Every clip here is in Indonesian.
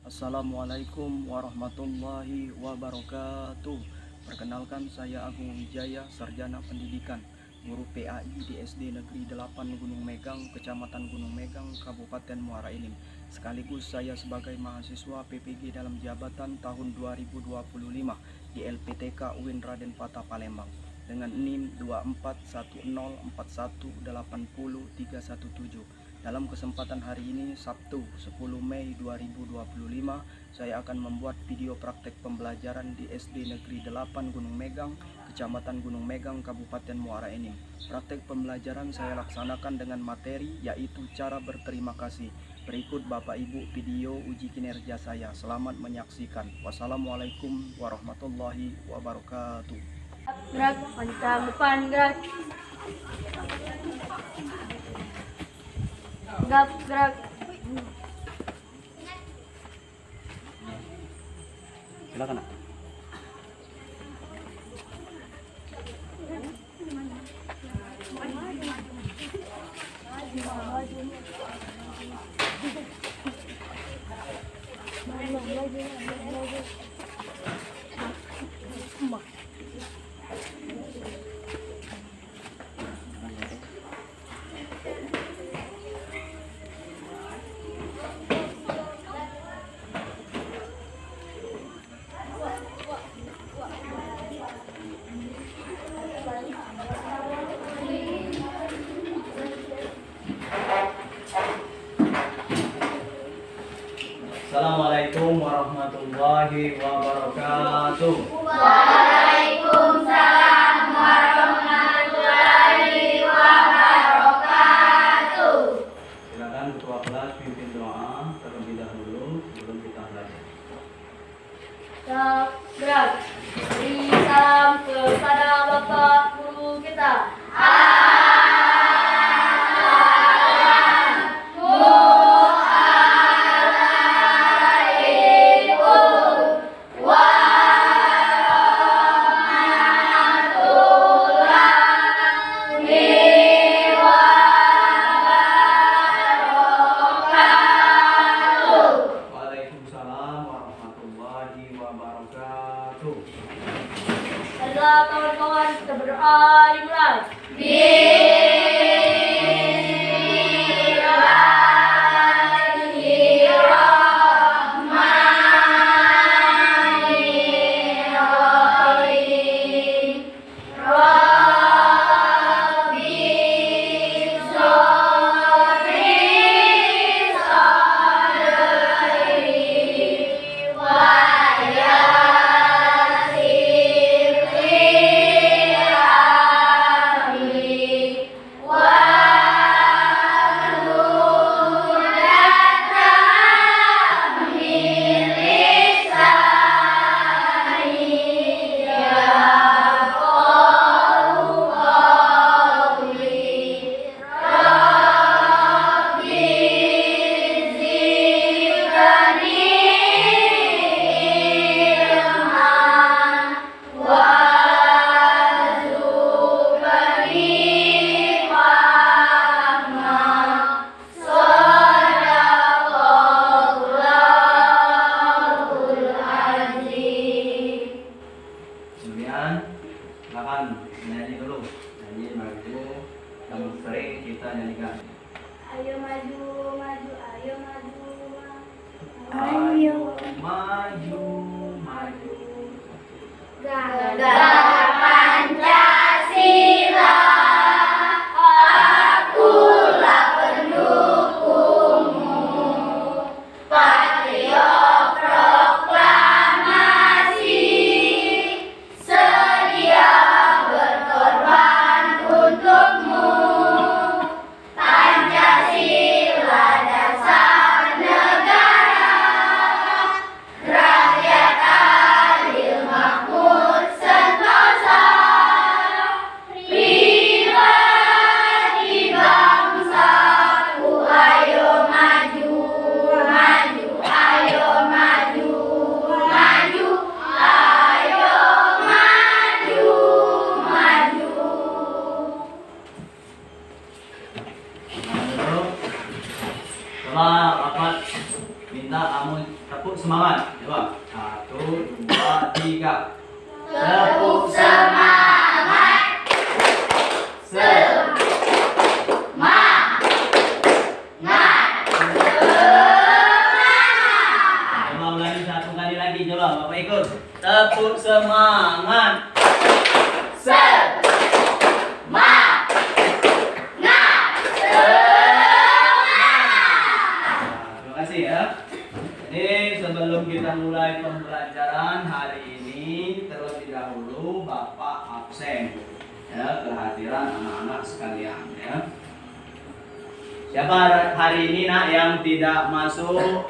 Assalamualaikum warahmatullahi wabarakatuh. Perkenalkan, saya Agung Wijaya, Sarjana Pendidikan, Guru PAI di SD Negeri 8 Gunung Megang, Kecamatan Gunung Megang, Kabupaten Muara Enim. Sekaligus saya sebagai mahasiswa PPG dalam jabatan tahun 2025 di LPTK UIN Raden Patah Palembang dengan NIM 24104180317. Dalam kesempatan hari ini, Sabtu 10 Mei 2025, saya akan membuat video praktek pembelajaran di SD Negeri 8 Gunung Megang, Kecamatan Gunung Megang, Kabupaten Muara Enim. Praktek pembelajaran saya laksanakan dengan materi yaitu cara berterima kasih. Berikut Bapak Ibu video uji kinerja saya. Selamat menyaksikan. Wassalamualaikum warahmatullahi wabarakatuh. Gerak, pancang depan, gerak. Gerak. Silakan, Nak. Assalamualaikum warahmatullahi wabarakatuh. Waalaikumsalam warahmatullahi wabarakatuh. Silakan ketua kelas pimpin doa terlebih dahulu sebelum kita belajar. Gerak. Beri salam kepada Bapak Guru kita. Baiklah kawan-kawan, kita berdoa dimulai. Silakan nyanyi dulu, nyanyi lagu yang sering kita nyanyikan. Ayo maju, maju, ayo maju, Ayo maju, maju. Gagal Pancasila, akulah pendukungmu. Patriot proklamasi, sedia berkorban untukmu. Pancasila dasar negara, rakyat adil makmur sentosa. Pribadi bangsaku, ayo maju, maju, ayo maju, maju, ayo maju, maju. Setelah rapat minta kamu tepuk semangat. Coba. 1, 2, 3. Tepuk semangat. Coba ulangi satu kali lagi. Coba Bapak ikut. Tepuk semangat. Jadi sebelum kita mulai pembelajaran hari ini, terlebih dahulu Bapak absen ya, kehadiran anak-anak sekalian ya. Siapa hari ini nak yang tidak masuk?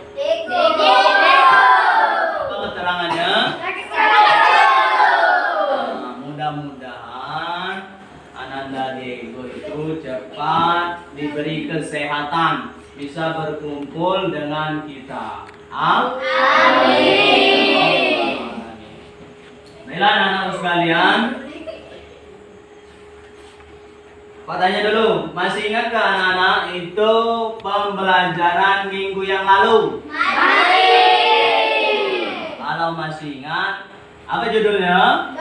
Apa keterangannya? Nah, mudah-mudahan Ananda Diego itu cepat diberi kesehatan, bisa berkumpul dengan kita. Amin. Baiklah anak-anak sekalian. Pak tanya dulu, masih ingat ke anak-anak itu pembelajaran minggu yang lalu? Masih. Kalau masih ingat, apa judulnya?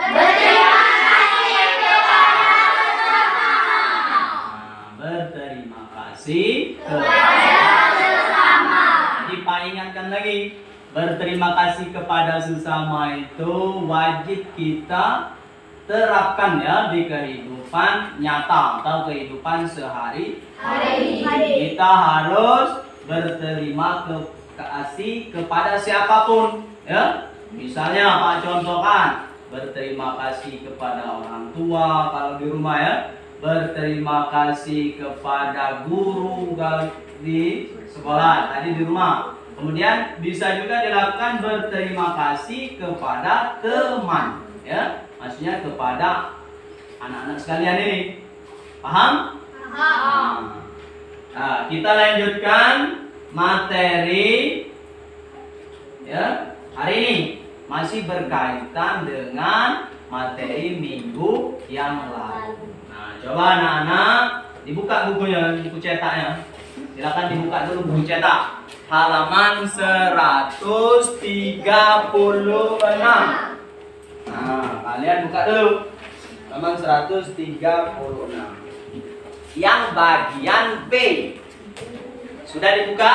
Berterima kasih kepada sesama. Jadi Pak ingatkan lagi, berterima kasih kepada sesama itu wajib kita terapkan ya di kehidupan nyata atau kehidupan sehari-hari. Kita harus berterima kasih kepada siapapun ya. Misalnya Pak contohkan, berterima kasih kepada orang tua kalau di rumah ya. Berterima kasih kepada guru di sekolah tadi di rumah. Kemudian bisa juga dilakukan berterima kasih kepada teman ya, maksudnya kepada anak-anak sekalian ini. Paham? Paham. Nah, kita lanjutkan materi ya hari ini, masih berkaitan dengan materi minggu yang lalu. Coba anak-anak dibuka bukunya, buku cetaknya. Silakan dibuka dulu buku cetak. Halaman 136. Nah, kalian buka dulu. Halaman 136. Yang bagian B. Sudah dibuka?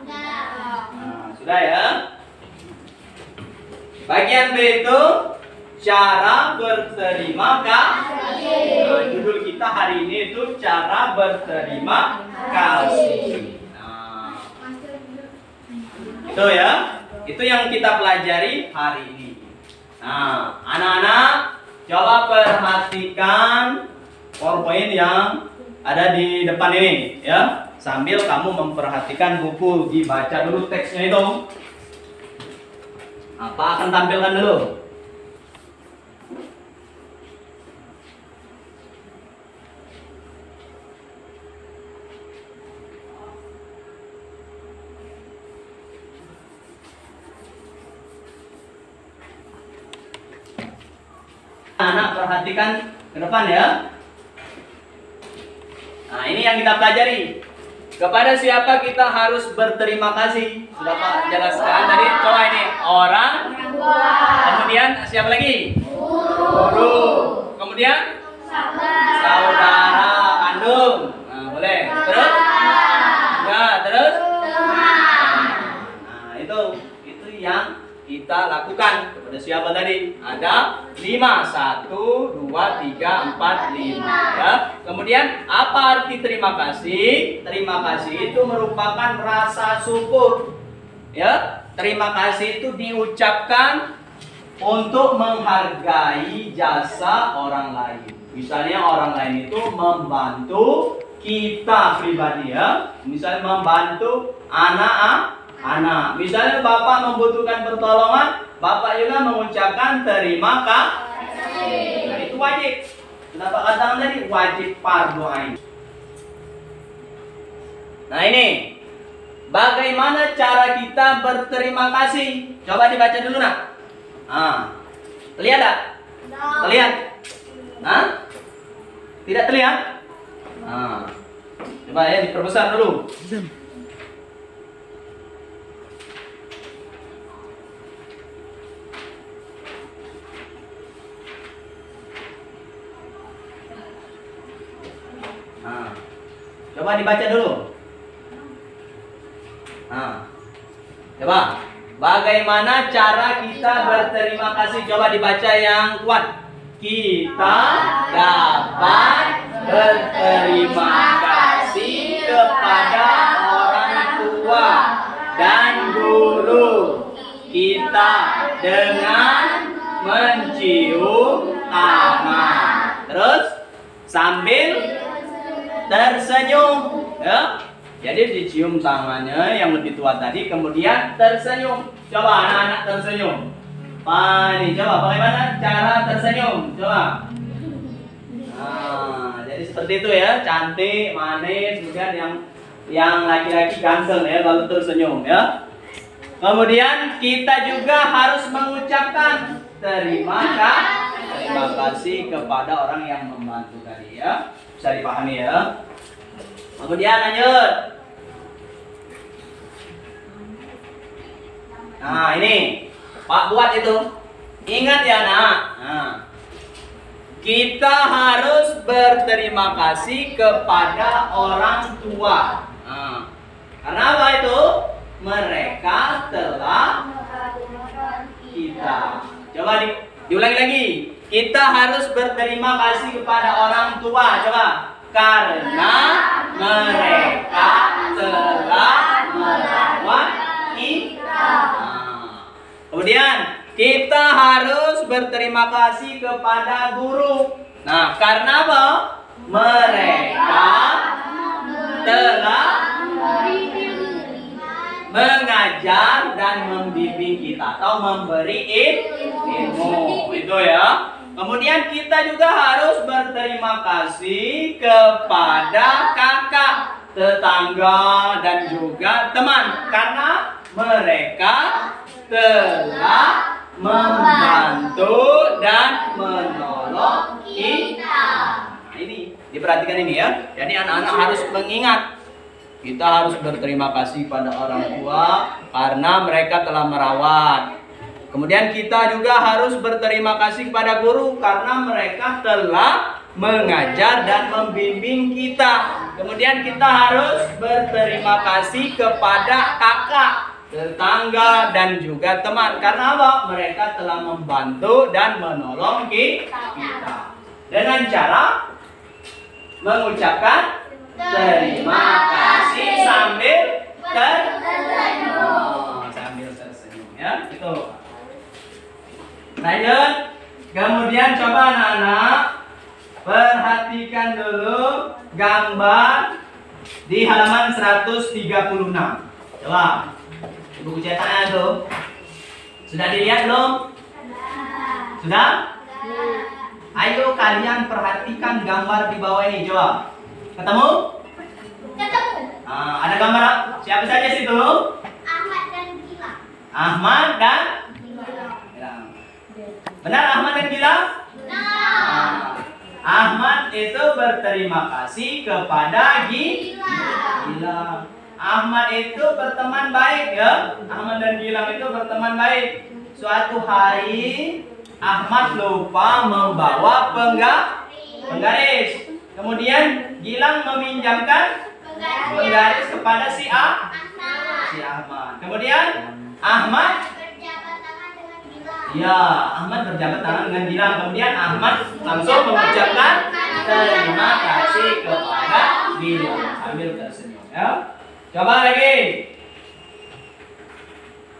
Nah, sudah ya. Bagian B itu cara berterima kasih. Nah, judul kita hari ini itu cara berterima kasih. Nah, itu ya, itu yang kita pelajari hari ini. Nah, anak-anak coba perhatikan PowerPoint yang ada di depan ini ya. Sambil kamu memperhatikan buku, dibaca dulu teksnya itu. Apa akan tampilkan dulu? Anak perhatikan ke depan ya. Nah, ini yang kita pelajari. Kepada siapa kita harus berterima kasih? Sudah Pak jelaskan tadi. Coba ini orang tua. Kemudian siapa lagi? Guru. Kemudian saudara kandung. Nah, boleh. Terus? Enggak, terus? Nah, itu yang kita lakukan kepada siapa tadi? Ada 5, 1, 2, 3, 4, 5 ya. Kemudian apa arti terima kasih? Terima kasih itu merupakan rasa syukur ya. Terima kasih itu diucapkan untuk menghargai jasa orang lain. Misalnya orang lain itu membantu kita pribadi ya. Misalnya membantu anak. Misalnya Bapak membutuhkan pertolongan, Bapak juga mengucapkan terima kasih. Nah, itu wajib. Kenapa katakan tadi wajib fardu ain. Nah, ini bagaimana cara kita berterima kasih? Coba dibaca dulu nak. Terlihat tak? Terlihat? Tidak terlihat? Coba ya diperbesar dulu. Coba dibaca dulu. Nah, coba. Bagaimana cara kita berterima kasih? Coba dibaca yang kuat. Kita dapat berterima kasih kepada orang tua dan guru kita dengan mencium tangan. Terus sambil tersenyum, ya. Jadi dicium tangannya yang lebih tua tadi, kemudian tersenyum. Coba anak-anak tersenyum. Ini coba bagaimana cara tersenyum? Coba. Nah, jadi seperti itu ya, cantik, manis, kemudian yang laki-laki ganteng ya kalau tersenyum ya. Kemudian kita juga harus mengucapkan terima kasih kepada orang yang membantu tadi ya. Bisa dipahami ya. Kemudian lanjut. Nah ini Pak buat itu. Ingat ya nak. Nah, kita harus berterima kasih kepada orang tua. Nah, karena apa itu? Mereka telah kita. Coba diulangi lagi. Kita harus berterima kasih kepada orang tua. Coba. Karena mereka telah merawat kita. Kemudian kita harus berterima kasih kepada guru. Nah, karena apa? Mereka telah mengajar dan membimbing kita atau memberi ilmu. Itu ya. Kemudian kita juga harus berterima kasih kepada kakak, tetangga, dan juga teman. Karena mereka telah membantu dan menolong kita. Nah, ini diperhatikan ini ya. Jadi anak-anak harus mengingat. Kita harus berterima kasih pada orang tua karena mereka telah merawat. Kemudian kita juga harus berterima kasih kepada guru karena mereka telah mengajar dan membimbing kita. Kemudian kita harus berterima kasih kepada kakak, tetangga, dan juga teman. Karena apa? Mereka telah membantu dan menolong kita. Dengan cara mengucapkan terima kasih sambil tersenyum. Sambil tersenyum ya, itu. Lanjut. Kemudian coba anak-anak perhatikan dulu gambar di halaman 136. Coba buku cetaknya tuh. Sudah dilihat belum? Sudah? Ayo kalian perhatikan gambar di bawah ini, coba. Ketemu? Ketemu. Ada gambar siapa saja situ? Ahmad dan Gilang. Ahmad dan Gilang. Benar Ahmad dan Gilang? Nah. Ahmad itu berterima kasih kepada Gilang. Ahmad itu berteman baik ya. Ahmad dan Gilang itu berteman baik. Suatu hari Ahmad lupa membawa penggaris. Kemudian Gilang meminjamkan penggaris kepada si Ahmad. Kemudian Ahmad Berjabat tangan dengan Gilang. ya, Ahmad berjabat tangan dengan Gilang. Kemudian Ahmad langsung mengucapkan terima kasih kepada Gilang sambil tersenyum ya. Coba lagi.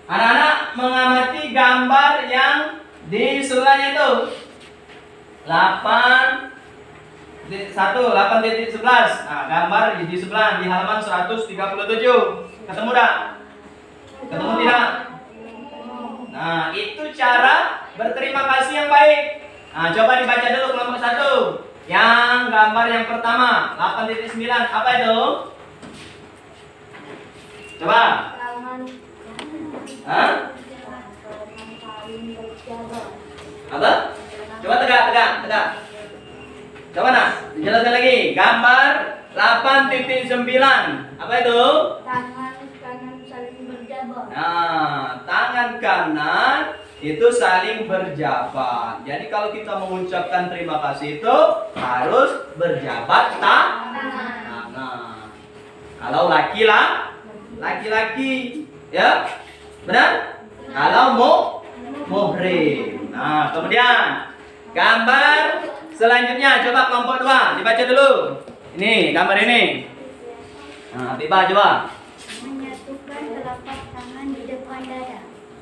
Anak-anak mengamati gambar yang di sebelahnya itu. 8.11. Nah, gambar di sebelah di halaman 137. Ketemu dah? Ketemu tidak? Nah, itu cara berterima kasih yang baik. Nah, coba dibaca dulu kelompok 1. Yang gambar yang pertama, 8.9. Apa itu? Coba. Hah? Apa? Coba tegak. Coba nak, dijelaskan lagi. Gambar 8.9. Apa itu? Tangan kanan saling berjabat. Nah, tangan kanan itu saling berjabat. Jadi kalau kita mengucapkan terima kasih itu harus berjabat tangan. Kalau laki-laki, ya. Benar? Kalau muhrim. Nah, kemudian gambar selanjutnya coba kelompok 2 dibaca dulu. Ini gambar ini. Nah, Biba coba. Menyatukan telapak tangan di depan dada.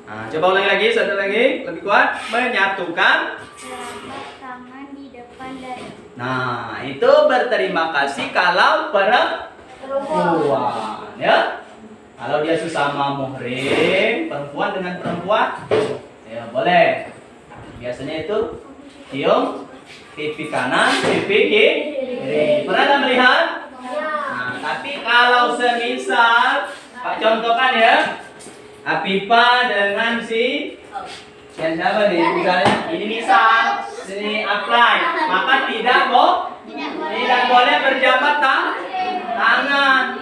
Nah, coba ulangi lagi, satu lagi, lebih kuat. Menyatukan Telapak tangan di depan dada. Nah, itu berterima kasih kalau perempuan, ya. Kalau dia sesama muhrim, perempuan dengan perempuan, ya boleh. Biasanya itu cium pipi kanan, pipi kiri. Pernah nggak melihat? Nah, tapi kalau semisal, Pak contohkan ya, Apipa dengan si yang siapa nih? Misalnya ini misal, sini apply, maka tidak boleh berjabat tangan.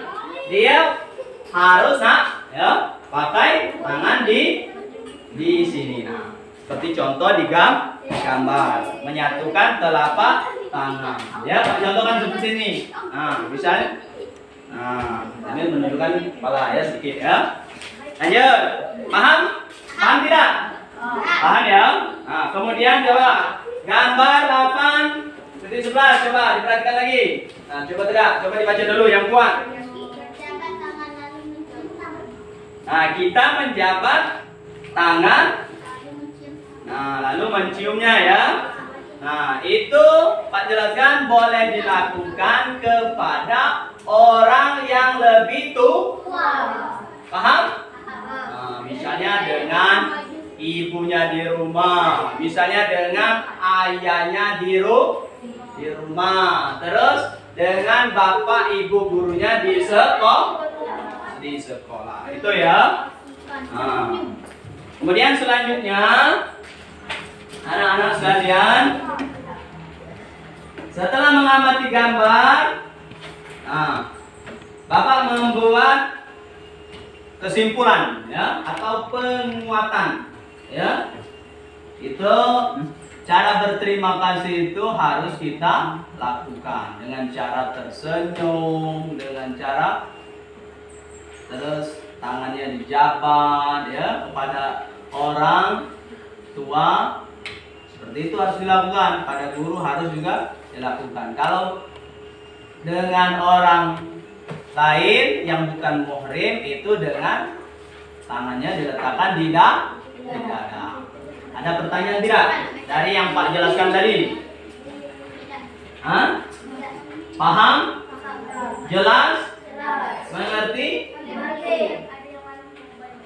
Dia harus ya pakai tangan di sini. Nah, seperti contoh di gambar, menyatukan telapak tangan. Ya, contohkan seperti ini. Nah, misalnya, ini menunjukkan kepala ya sedikit ya. Lanjut, paham? Paham tidak? Paham ya? Nah, kemudian coba gambar 8 seperti 11, coba diperhatikan lagi. Nah, coba tidak? Coba dibaca dulu yang kuat. Nah, kita menjabat tangan, nah lalu menciumnya ya. Nah, itu Pak jelaskan boleh dilakukan kepada orang yang lebih tua. Paham? Nah, misalnya dengan ibunya di rumah, misalnya dengan ayahnya di rumah, terus dengan bapak ibu gurunya di sekolah. Itu ya. Nah, kemudian selanjutnya anak-anak sekalian, setelah mengamati gambar, nah, Bapak membuat kesimpulan ya atau penguatan ya. Itu cara berterima kasih itu harus kita lakukan dengan cara tersenyum, dengan cara terus tangannya dijabat ya kepada orang tua. Seperti itu harus dilakukan. Pada guru harus juga dilakukan. Kalau dengan orang lain yang bukan muhrim itu dengan tangannya diletakkan di dada. Ada pertanyaan tidak dari yang Pak jelaskan tadi? Hah? Paham? Jelas? Mengerti?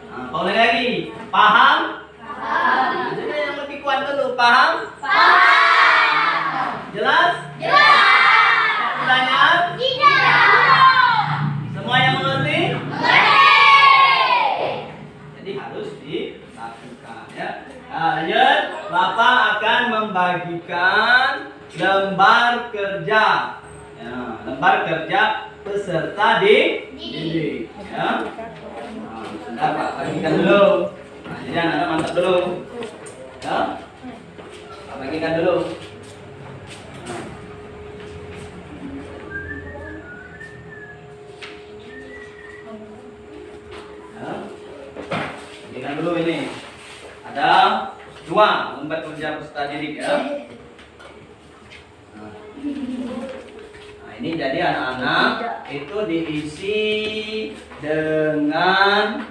Nah, boleh lagi. Paham? Paham. Jadi yang lebih kuat dulu. Paham? Paham. Jelas? Jelas. Pertanyaan? Tidak. Semua yang mengerti? Mengerti. Jadi harus dilakukan ya. Nah, lanjut. Bapak akan membagikan lembar kerja. Ya, lembar kerja peserta didik ya. Nah, sudah Pak bagikan dulu. Nah, jadi anak-anak mantap dulu ya. Pak bagikan dulu. Ya. Bagikan dulu ini. Ada 2 lembar kerja peserta didik ya. Ini jadi anak-anak itu diisi dengan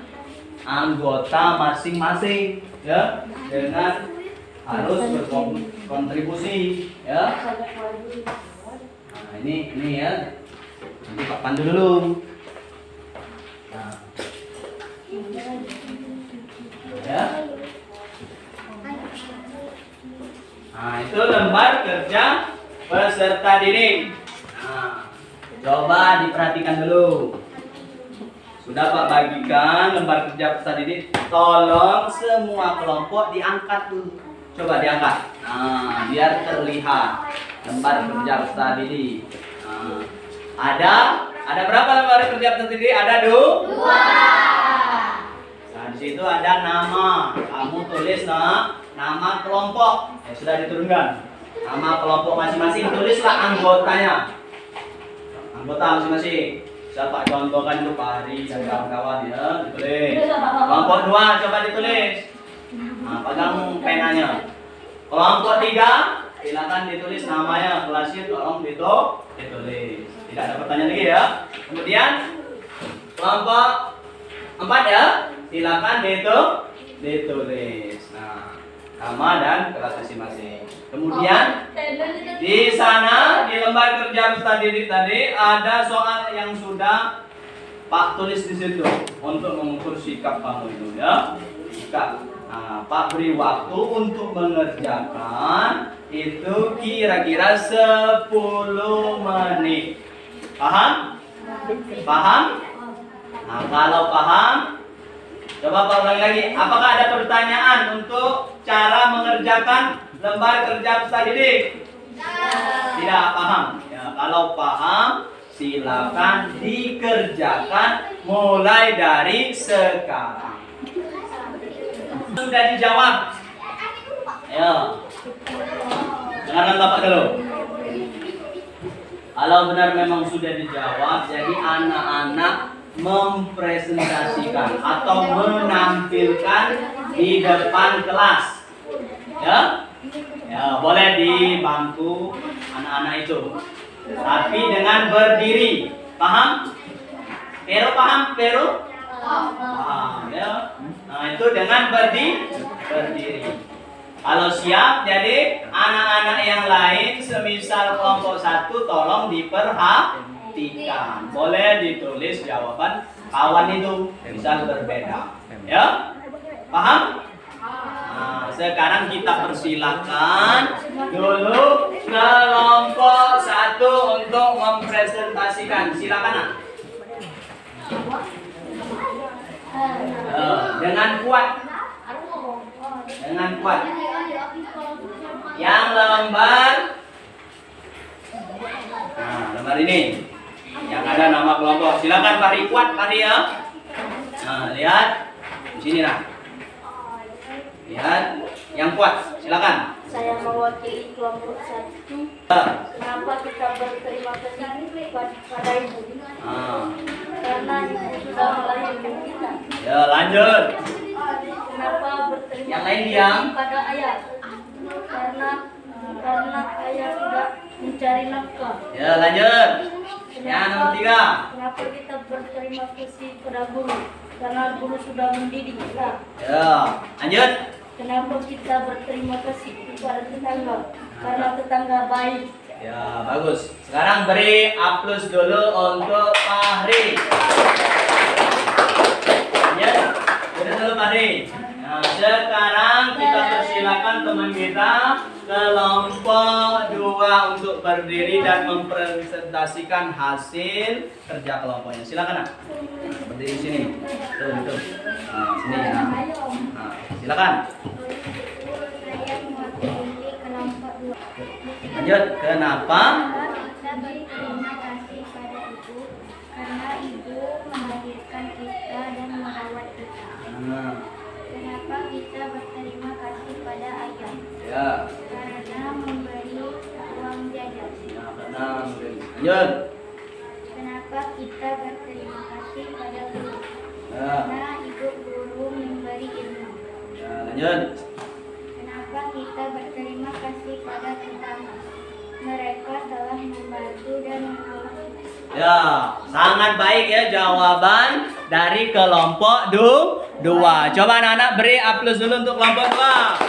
anggota masing-masing ya, dengan harus berkontribusi ya. Nah, ini ya. Nanti Pak pandu dulu. Nah. Ya. Nah, itu lembar kerja peserta didik. Nah, coba diperhatikan dulu. Sudah Pak bagikan lembar kerja peserta didik. Tolong semua kelompok diangkat dulu. Coba diangkat. Nah, biar terlihat lembar kerja peserta didik. Nah, ada berapa lembar kerja peserta didik? Ada 2. Nah, di situ ada nama. Kamu tulis nama kelompok. Sudah diturunkan. Nama kelompok masing-masing, tulislah anggotanya. Anggota masing-masing. Bisa Pak contohkan itu Pak Hari dan kawan-kawan ya, ditulis. Kelompok 2 coba ditulis. Nah, pegang penanya. Kelompok 3 silakan ditulis namanya, kelasnya tolong ditulis. Tidak ada pertanyaan lagi ya. Kemudian kelompok 4 ya, silakan ditulis. Nah, nama dan kelas masing-masing. Kemudian di sana di lembar kerja peserta didik tadi ada soal yang sudah Pak tulis di situ untuk mengukur sikap kamu itu ya. Sikap. Nah, Pak beri waktu untuk mengerjakan itu kira-kira 10 menit. Paham? Paham? Nah, kalau paham, coba Pak ulangi lagi. Apakah ada pertanyaan untuk cara mengerjakan lembar kerja peserta didik? Tidak paham. Ya, kalau paham, silakan dikerjakan mulai dari sekarang. Sudah dijawab. Ya. Dengarkan Bapak dulu. Kalau benar memang sudah dijawab, jadi anak-anak mempresentasikan atau menampilkan di depan kelas. Ya? Ya, boleh di bangku anak-anak itu. Tapi dengan berdiri. Paham? Pero paham? Pero? Paham ya. Nah, itu dengan berdiri. Kalau siap, jadi anak-anak yang lain semisal kelompok 1 tolong diperhatikan. Boleh ditulis jawaban kawan itu misal berbeda. Ya? Paham? Nah, sekarang kita persilakan dulu kelompok 1 untuk mempresentasikan. Silakan Nak. Dengan kuat. Dengan kuat. Yang lembar. Nah, lembar ini. Yang ada nama kelompok. Silakan Pak Ri, kuat Pak Ri ya. Nah, lihat. Di sini Nak. Lihat, yang kuat, silakan. Saya mewakili kelompok 1. Kenapa kita berterima kasih kepada Ibu? Karena Ibu sudah melahirkan kita. Ya, lanjut. Kenapa berterima Yang lain kasih yang? kepada Ayah? Karena Ayah sudah mencari nafkah. Ya, lanjut. Yang nomor 3. Kenapa kita berterima kasih kepada guru? Karena guru sudah mendidik kita. Ya, lanjut. Kenapa kita berterima kasih kepada tetangga? Karena tetangga baik. Ya, bagus. Sekarang beri aplaus dulu untuk Fahri. Ya, beri dulu Fahri. Nah, sekarang kita persilakan teman kita kelompok 2 untuk berdiri dan mempresentasikan hasil kerja kelompoknya. Silakan Nak. Berdiri di sini. Tuh. Nah, sini ya. Nah, silakan. Saya mewakili kelompok 2. Lanjut, kenapa? Kita berterima kasih pada Ibu karena Ibu melahirkan kita dan merawat kita. Nah, Kenapa kita berterima kasih pada Ayah? ya. Karena memberi uang jajan. Nah, benar. Lanjut. Kenapa kita berterima kasih pada guru? Ya. Karena Ibu guru memberi ilmu. Ya, lanjut. Kenapa kita berterima kasih pada tetangga? Mereka telah membantu dan menolong kita. Ya, sangat baik ya jawaban dari kelompok 2. Coba anak-anak beri aplaus dulu untuk kelompok 2.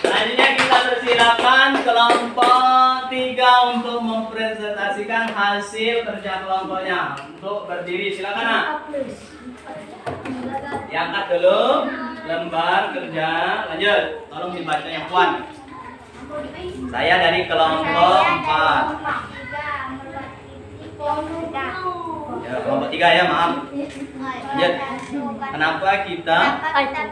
Selanjutnya kita persilakan kelompok 3 untuk mempresentasikan hasil kerja kelompoknya. Untuk berdiri silakan Nak. Diangkat dulu lembar kerja. Lanjut, tolong dibaca yang kuat. Saya dari kelompok 4. Ya, kelompok 3 ya, maaf. Lanjut. Kenapa kita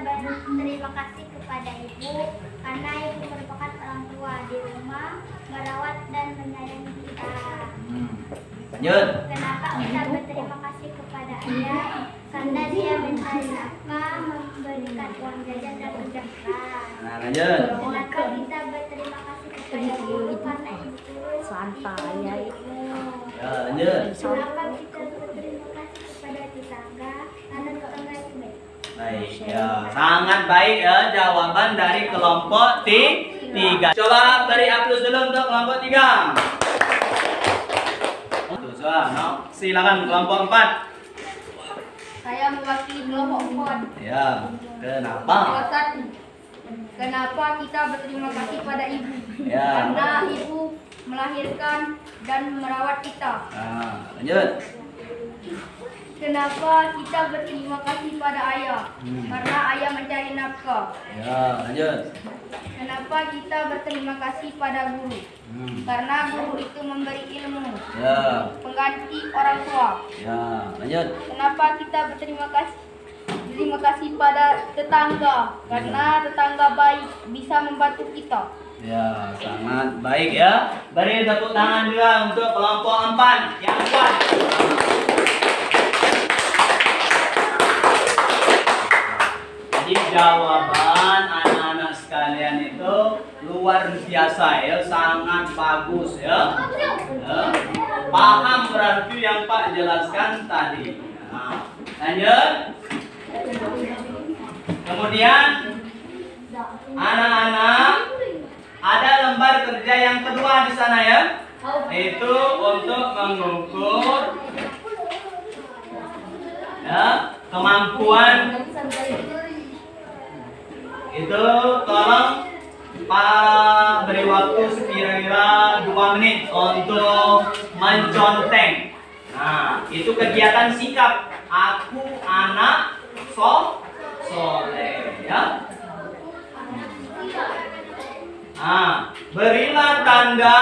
berterima kasih kepada Ibu karena Ibu merupakan orang tua di rumah, merawat dan menyayangi kita. Lanjut. Kenapa kita berterima kasih kepada Ayah? Karena dia mencari nafkah, memberikan uang jajan dan kerja keras. Nah, lanjut. Kenapa kita berterima kasih kepada Ibu? Karena Ibu tulus santai ya. Ya, lanjut. Kenapa kita berterima kasih kepada tetangga karena tetangga itu baik? Baik, ya. Sangat baik ya jawaban dari kelompok 3. Coba beri aplaus dulu untuk kelompok 3. Silakan kelompok 4. Saya mewakili kelompok 4. Ya, kenapa? Nomor 1. Kenapa kita berterima kasih pada ibu? Ya. Karena ibu melahirkan dan merawat kita. Nah, lanjut. Kenapa kita berterima kasih pada ayah? Karena ayah mencari nafkah. Ya, lanjut. Kenapa kita berterima kasih pada guru? Karena guru itu memberi ilmu, Ya, pengganti orang tua. ya, lanjut. Kenapa kita berterima kasih? Terima kasih pada tetangga, karena tetangga baik bisa membantu kita. Ya, sangat baik ya. Beri tepuk tangan juga untuk kelompok 4 yang kuat. Jadi jawaban anak-anak sekalian itu luar biasa ya, sangat bagus ya. Ya. Paham berarti yang Pak jelaskan tadi. Nah, lanjut. Kemudian anak-anak ada lembar kerja yang kedua di sana ya. Itu untuk mengukur ya, kemampuan. Itu tolong Pak beri waktu sekira-kira 2 menit untuk menconteng. Nah, itu kegiatan sikap. Aku anak soleh ya. Nah, berilah tanda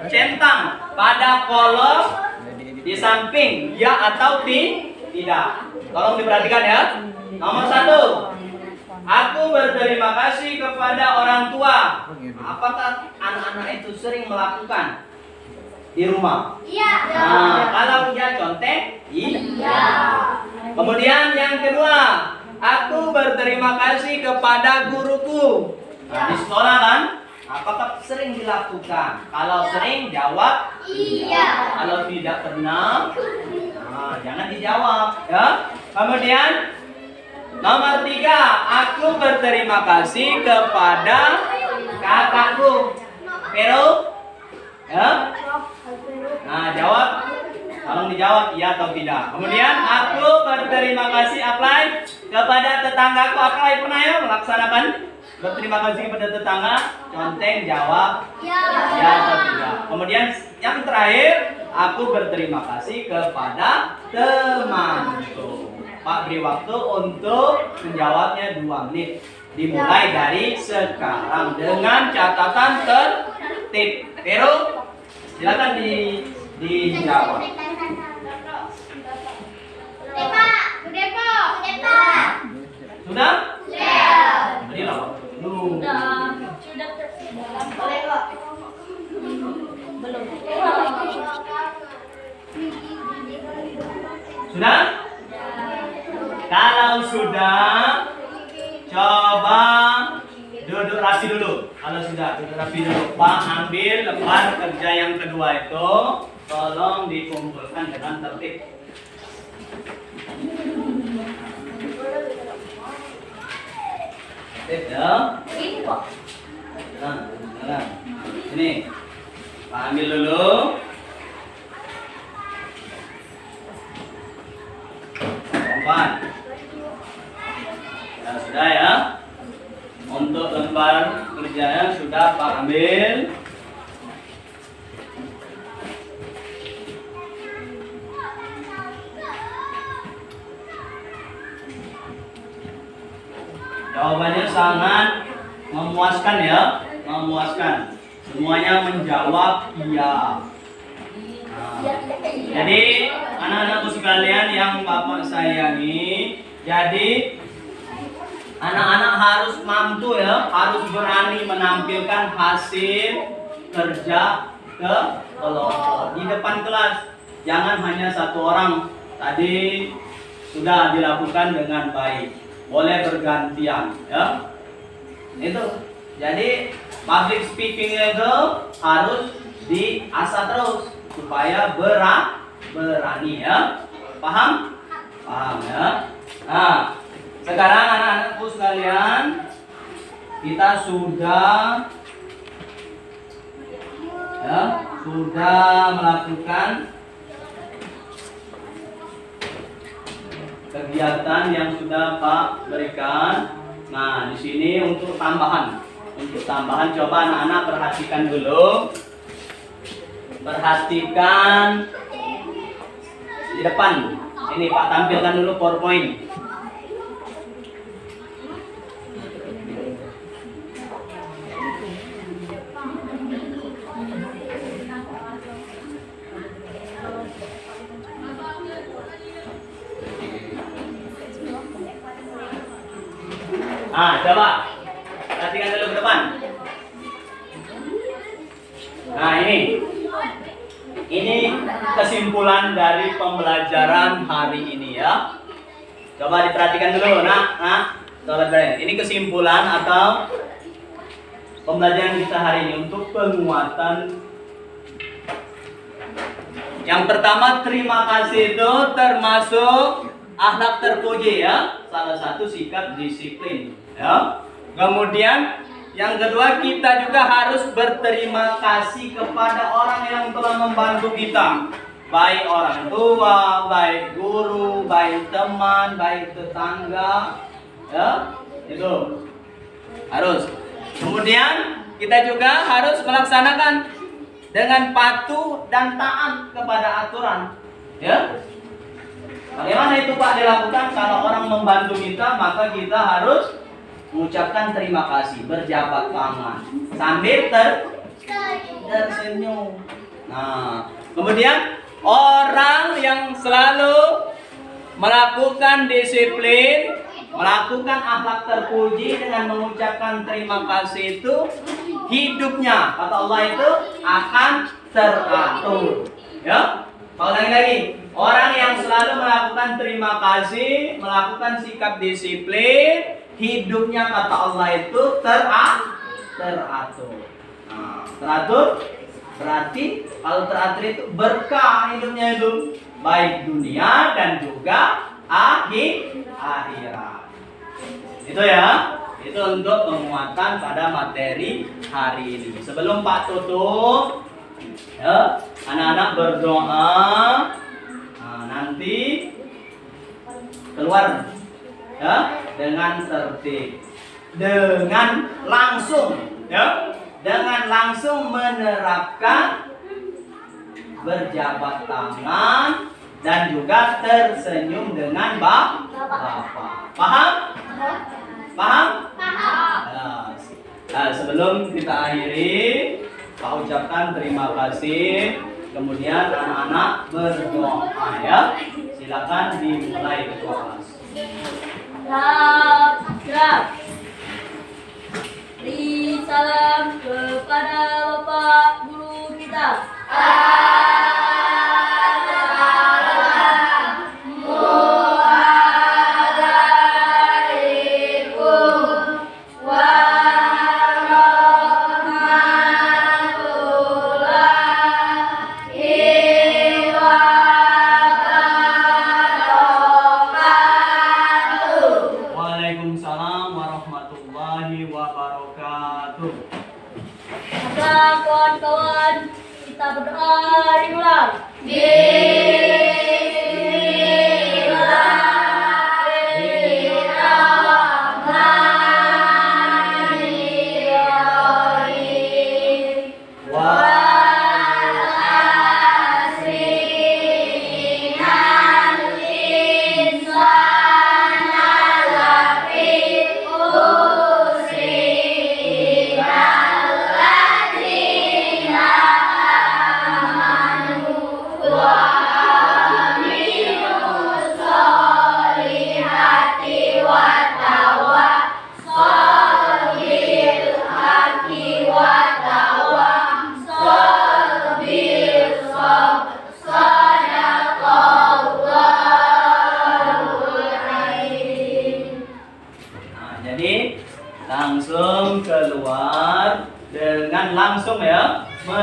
centang pada kolom di samping ya atau tidak. Tolong diperhatikan ya. Nomor 1. Aku berterima kasih kepada orang tua. Apakah anak-anak itu sering melakukan di rumah? Iya. Nah, kalau dia contek, iya. Kemudian yang kedua, aku berterima kasih kepada guruku. Nah, di sekolah kan, apakah sering dilakukan? Kalau sering, jawab Iya. Kalau tidak pernah, nah, jangan dijawab ya. Kemudian nomor 3, aku berterima kasih kepada kakakku. Pero, ya. Nah, jawab. Tolong dijawab iya atau tidak. Kemudian aku berterima kasih apply kepada tetanggaku. Apply pernah ya melaksanakan berterima kasih kepada tetangga. Conteng jawab ya atau tidak. Kemudian yang terakhir, aku berterima kasih kepada temanku. Pak beri waktu untuk menjawabnya 2 menit. Dimulai dari sekarang dengan catatan tertib. Pero silakan dijawab. Sudah? Berilah waktu dulu. Sudah? Kalau sudah, coba duduk rapi dulu. Kalau sudah, duduk rapi dulu. Pak ambil lembar kerja yang kedua itu, tolong dikumpulkan dengan tertib. Tertib ya. Nah, sini. Pak ambil dulu. Keempat. Nah, sudah ya. Untuk lembar kerjanya sudah Pak ambil. Jawabannya sangat memuaskan ya, memuaskan. Semuanya menjawab iya. Nah, jadi anak-anakku sekalian yang Bapak sayangi, jadi anak-anak harus mampu ya, harus berani menampilkan hasil kerja ke kelompok di depan kelas. Jangan hanya satu orang. Tadi sudah dilakukan dengan baik. Boleh bergantian ya. Itu. Jadi public speaking itu harus diasah terus supaya berani ya. Paham? Paham ya. Nah, sekarang anak-anakku sekalian, kita sudah melakukan kegiatan yang sudah Pak berikan. Nah, di sini untuk tambahan. Untuk tambahan coba anak-anak perhatikan dulu. Perhatikan di depan. Ini Pak tampilkan dulu PowerPoint. Coba perhatikan dulu ke depan. Nah, ini kesimpulan dari pembelajaran hari ini ya. Coba diperhatikan dulu, coba perhatikan. Ini kesimpulan atau pembelajaran kita hari ini untuk penguatan. Yang pertama, terima kasih itu termasuk akhlak terpuji ya, salah satu sikap disiplin ya. Kemudian yang kedua, kita juga harus berterima kasih kepada orang yang telah membantu kita, baik orang tua, baik guru, baik teman, baik tetangga ya, itu harus. Kemudian kita juga harus melaksanakan dengan patuh dan taat kepada aturan ya. Bagaimana itu Pak dilakukan? Kalau orang membantu kita, maka kita harus mengucapkan terima kasih, berjabat tangan sambil tersenyum. Nah, kemudian orang yang selalu melakukan disiplin, melakukan akhlak terpuji dengan mengucapkan terima kasih itu, hidupnya kata Allah itu akan teratur. Ya, ulangi lagi. Orang yang selalu melakukan terima kasih, melakukan sikap disiplin, hidupnya kata Allah itu teratur. Nah, teratur berarti kalau teratur itu berkah hidupnya itu, baik dunia dan juga akhirat. Itu ya. Itu untuk penguatan pada materi hari ini. Sebelum Pak tutup, ya, anak-anak berdoa. Nah, nanti keluar ya dengan tertib, dengan langsung ya, dengan langsung menerapkan berjabat tangan dan juga tersenyum dengan Bapak. Paham? Paham? Nah, sebelum kita akhiri, Pak ucapkan terima kasih. Kemudian anak-anak berdoa ya. Silakan dimulai ketua kelas. Beri salam kepada Bapak Guru kita. Waalaikumsalam warahmatullahi wabarakatuh. Maka kawan-kawan, kita berdoa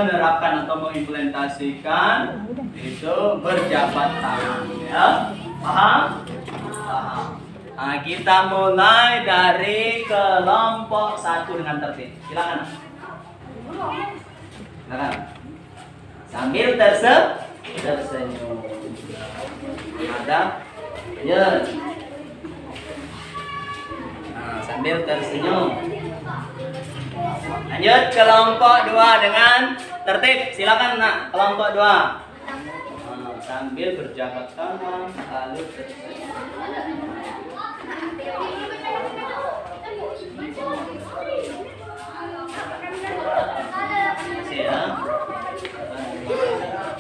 menerapkan atau mengimplementasikan itu berjabat tangan, ya. Paham? Paham. Nah, kita mulai dari kelompok 1 dengan tertib. Silakan. Silakan. Sambil tersenyum. Ada? Ya. Nah, sambil tersenyum. Lanjut kelompok 2 dengan tertib. Silakan nak, kelompok 2. Nah, sambil berjabat tangan lalu tersenyum. Masih ya.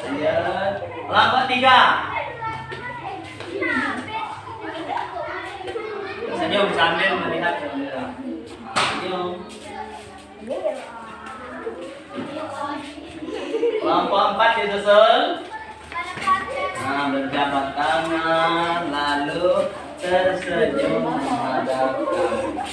Lanjut. Kelompok 3. Senyum sambil melihat kamera. Senyum. Kelompok 4 disusul. Nah, berjabat tangan lalu tersenyum menghadap kamera.